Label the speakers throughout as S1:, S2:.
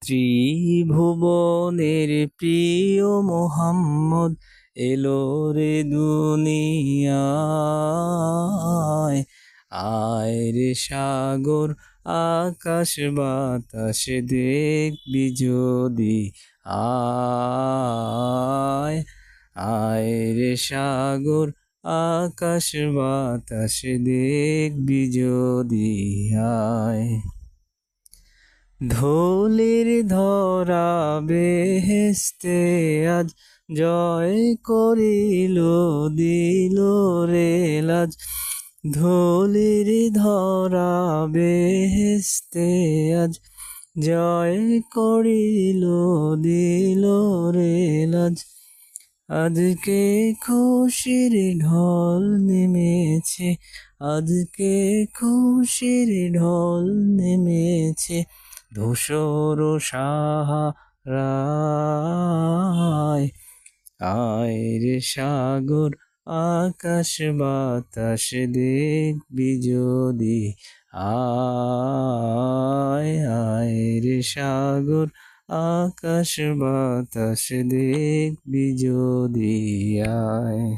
S1: ত্রিভুবনের প্রিয় মোহাম্মদ এলো রে দুনিয়ায়। আয় রে সাগর আকাশ বাতাস দেখবি যদি, আয় আয় রে সাগর আকাশ বাতাস দেখবি যদি, আয়। ধুলির ধরা বেহেশতে আজ জয় করিল, দিল রে লাজ। ধুলির ধরা বেহেশতে আজ জয় করিল, দিল রে লাজ। আজকে খুশির ঢল নেমেছে, আজকে খুশির ঢল নেমেছে ধূসর সাহারায়। আয় রে সাগর আকাশ বাতাস দেখবি যদি, আয় আয় রে সাগর আকাশ বাতাস দেখবি যদি, আয়।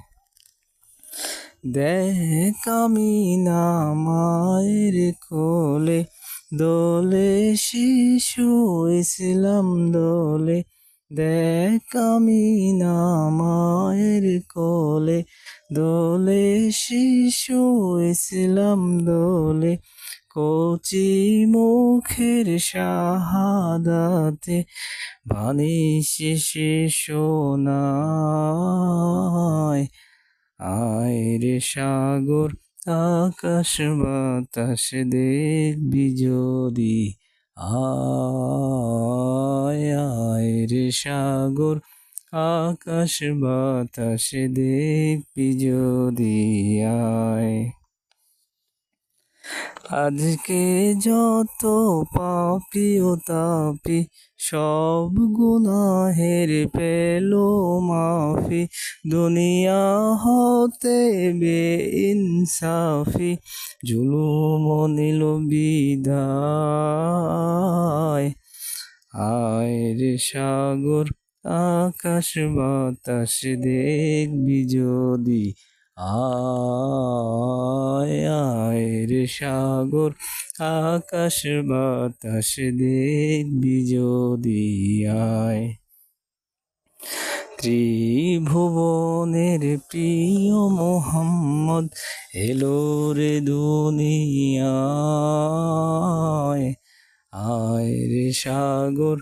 S1: দেখ আমি না মায়ের কোলে, দোলে শিশু ইসলাম দোলে। দেখ আমি না মায়ের কোলে, দোলে শিশু ইসলাম দোলে। কচি মুখের শাহাদাতে বানিয়েছে শিশু নাই। আয় রে সাগর আকাশ বাতাস দেখবি যদি, আয় আয় রে সাগর আকাশ বাতাস দেখবি যদি, আয়। আজকে যত পাপী ও তাপী সব গুনাহের পেল মাফি, দুনিয়া হতে বেইনসাফি জুলুম নিল বিদায়। আয় রে সাগর আকাশ বাতাস দেখবি যদি, আয় আয় রে সাগর আকাশ বাতাস দেখবি যদি, আয়। ত্রিভুবনের প্রিয় মোহাম্মদ এলো রে দুনিয়ায়। আয় রে সাগর